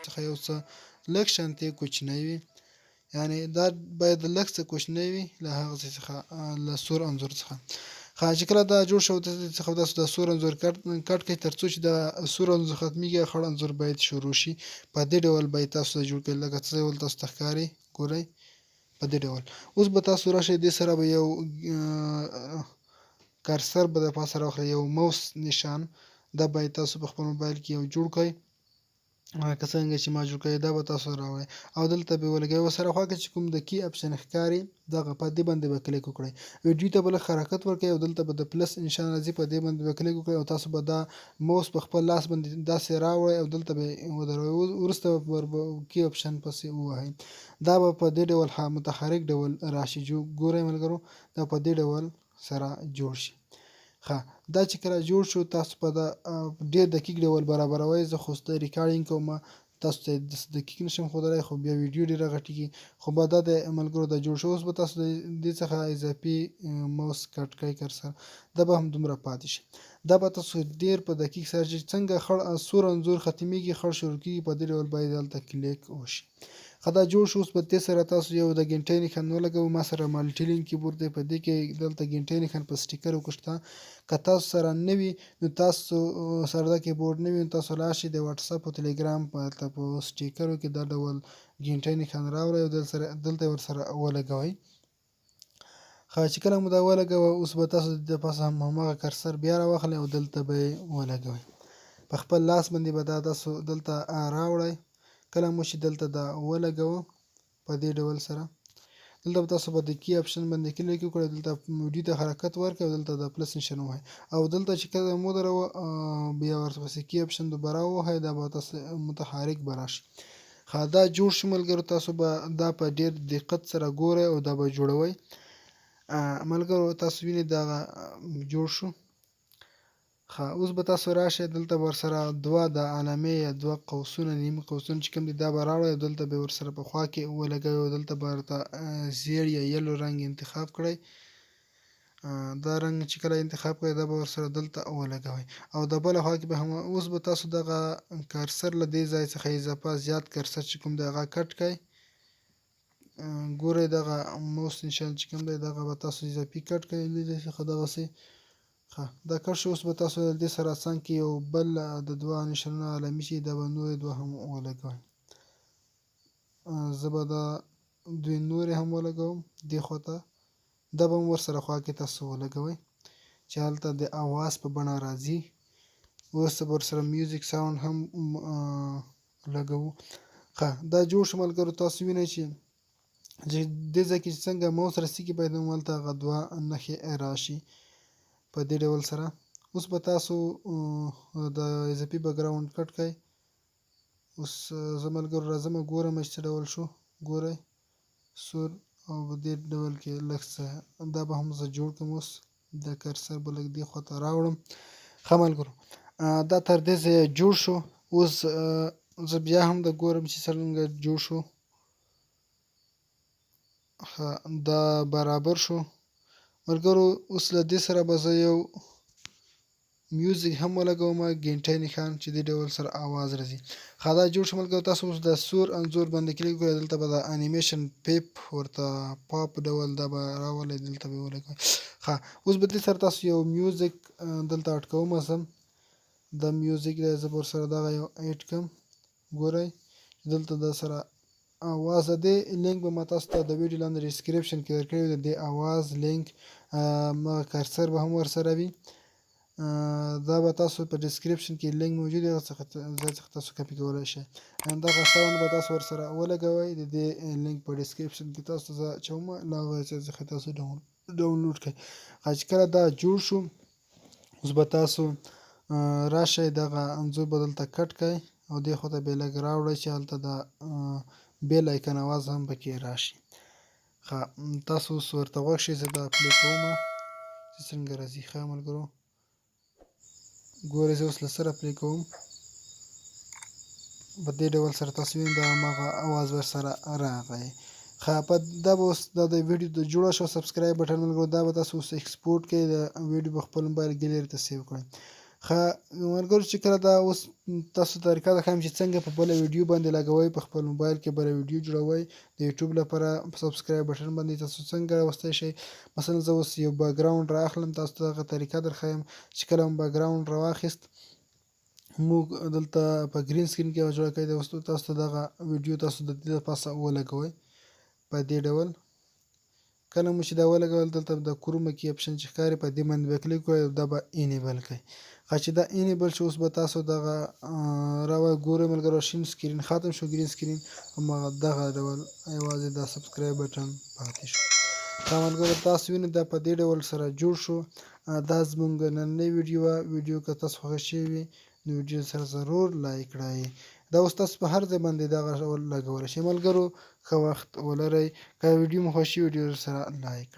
څخه یو څه لږ شانتې کوچنی وي، یعنې دا باید لږ څه کوچنی وي له هغه څه څخه له سور انځور څخه. چې کله دا جوړ شو څخه تاسو د سور انځور کټ کړئ تر څو چې د سور انځور ختمیږي خړ انځور باید شروع شي. په دې ډول باید تاسو جوړ کړئ لکه څه ډول تاسو ته ښکاري ګورئ په دې ډول. اوس به تاسو راشئ دې سره به یو کرسر به د پاسه راواخلئ، یو موس نشان دا باید تاسو په خپل موبایل کې یو جوړ کړئ که څنګه چې ما جوړ کړی دا به تاسو راوړئ او دلته به ولګوئ. ورسره خوا کې چې کوم د کی اپشن ښکاري دغه په دې باندې به کلیک وکړئ، ویډیو ته به لږ حرکت ورکړئ او دلته به د پلس نشان راځي په دې باندې به کلیک وکړئ او تاسو به دا موس په خپل لاس باندې داسې راوړئ او دلته به ودروئ. وروسته به کی اپشن پسې ووهئ، دا به په دې ډول متحرک ډول راشي. ګورئ ملګرو دا په دې ډول سره جوړ شي. دا چې کله جوړ شو تاسو په دا ډېر دقیق ډول برابروئ. زه خو ریکارډینګ کوم تاسو ته دقیق نشم ښودلی خو بیا ویډیو ډېره غټیږي، خو به دا د ملګرو دا جوړ شو. اوس به تاسو د دې څخه اضافي موس کټ کړئ کرسر، دا به هم دومره پاتې شي. دا به تاسو ډېر په دقیق سره چې څنګه سور انځور ختمیږي خړ شروع کېږي په دې ډول باید هلته کلیک وشي. دا جوړ شو. اوس په دې سره تاسو یو د ګنټۍ نښان ولګوئ. ما سره مالټي لینک کیبورډ دی، په دې کې دلته ګنټۍ نښان په سټیکر وکښته. که تاسو سره نه وي نو تاسو سره دا کیبورډ نه وي نو تاسو لاړ شئ د واتساپ او تلیګرام په سټیکرو کې دا ډول ګنټۍ نښان راوړئ او دلته یې ورسره ولګوئ. چې کله مو دا ولګوه اوس به تاسو د پاسه هماغه کرسر بیا راواخلئ او دلته به یې ولګوئ. په خپل لاس باندې به دا تاسو دلته راوړئ. کله مو چې دلته دا ولګوه په دې ډول سره دلته به تاسو به د کی اپشن باندې کلیک وکړئ، دلته ویډیو ته حرکت ورکړئ او دلته د پلس نشان ووهئ او دلته چې کله مو ودروه بیا ورپسې کی اپشن دوباره ووهئ، دا به تاسو متحرک به راشي. دا جوړ شو ملګرو. تاسو به دا په ډېر دقت سره ګورئ او دا به جوړوئ. ملګرو تاسو وینئ دغه جوړ شو. اوس به تاسو راشئ دلته به ورسره دوه د علامې یا دوه قوسونه نیمه قوسونه چې کوم دي دا به راوړئ او دلته به ورسره په خوا کې ولګوئ او دلته به ورته زیړ یا یلو رنګ انتخاب کړئ. دا رنګ چې کله انتخاب کړئ دا به ورسره دلته ولګوئ او د بله خوا کې به هم. اوس به تاسو دغه کرسر له دې ځای څخه اضافه زیات کرسر چې کوم دی هغه کټ کړئ. ګورئ دغه موس نشان چې کوم دی دغه به تاسو اضافي کټ کړئ له دې څخه دغسې. دا کټ شو. اوس به تاسو له دې سره څنګ کې یو بل د دوه نشانونه علامي شي دا به نورې دوه هم ولګوئ. زه به دا دوی نورې هم ولګوم دې خوا ته، دا به هم ورسره خوا کې تاسو ولګوئ چې هلته د اواز په بڼه راځي. وروسته به ورسره میوزیک ساوند هم لګوو. دا جوړ شو ملګرو. تاسو وینئ چې دې ځای کې چې څنګه موس رسیږي باید همالته هغه دوه نښې راشي په دې ډول سره. اوس به تاسو د اضافي بیکګراوند کټ کړئ. اوس زه ملګرو راځم ګورم چې څه ډول شو. ګورئ سور او په دې ډول کې لږ څه دا به هم زه جوړ کړم. اوس د کرسر به لږ دې خوا ته راوړم. ملګرو دا تر دې ځایه جوړ شو. اوس زه بیا هم د ګورم چې څرنګه جوړ شو. دا برابر شو ملګرو. اوس له دې سره به زه یو میوزیک هم ولګوم ګنټۍ نښان چې دې ډول سره اواز راځي. دا جوړ شو ملګرو. تاسو اوس د سور انځور باندې کلیک وکړئ، دلته به د انیمیشن پیپ ورته پاپ ډول دا به راولئ، دلته به یې ولګوئ. اوس به دې سره تاسو یو میوزیک دلته اډ کوم. زه د میوزیک دی زه به ورسره دغه یو اډ کړم. ګورئ دلته د سره اواز د دې لینک به ما تاسو ته د ویډیو لاندې ډسکریپشن کې درکړی وي. د دې اواز لینک کرسر به هم ورسره وي. دا به تاسو په ډسکریپشن کې لینک موجود دی، ځای څخه تاسو کاپي کولی شئ. دغه ساوند به تاسو ورسره ولګوئ. د دې لینک په ډسکریپشن کې تاسو ته زه اچوم، له هغه ځای څخه تاسو ډاونلوډ کړئ. چې کله دا جوړ شو اوس به تاسو راشئ دغه انځور به دلته کټ کړئ او دې خوا ته به یې لږ راوړئ چې هلته د بیل آیکن اواز هم پکې راشي. تاسو اوس ورته غوږ شئ. زه دا پلی کوم چې څنګه راځي. ملګرو ګورئ زه اوس له سره پلی کوم. په دې ډول سره تاسو وینئ د هماغه اواز ورسره راغی. دا به اوس دا د ویډیو د جوړه شو. سبسکرایب بټن ملګرو دا به تاسو اوس ایکسپورټ کړئ، د ویډیو په خپل موبایل ګیلري ته سیو کړئ. ښه ملګرو چې کله دا اوس تاسو طریقه درښیم چې څنګه په بله ویډیو باندې لګوئ په خپل موبایل کې بله ویډیو جوړوئ د یوټیوب لپاره په سبسکرایب بټن باندې تاسو څنګه راوستی شئ. مثلا زه اوس یو بیکګراوند رااخلم تاسو ته دغه طریقه درښیم چې کله مو بیکګراوند راواخیست موږ دلته په ګرین سکرین کې جوړه کړې ده. اوس تاسو ته دغه ویډیو تاسو د دې پاسه ولګوئ په دې ډول. کله مو چې دا ولګول دلته د کرومه کې اپشن چې ښکاري په دې باندې به کلیک وکړئ او دا به انیبل کړئ. چې دا انیبل شو اوس به تاسو دغه ګورئ ملګرو شین سکرین ختم شو ګرین سکرین هماغه دغه ډول یوازې دا سبسکرایب بټن پاتې شو. ملګرو تاسو وینئ دا په دې ډول سره جوړ شو. دا زموږ نننۍ ویډیو وه. ویډیو که تاسو خوښه شوې وي نو ویډیو سره ضرور لایک کړئ. دا اوس تاسو په هر ځای باندې دغه ډول لګولی شئ. ملګرو ښه وخت ولرئ. که ویډیو مو خوښ شي ویډیو سره لایک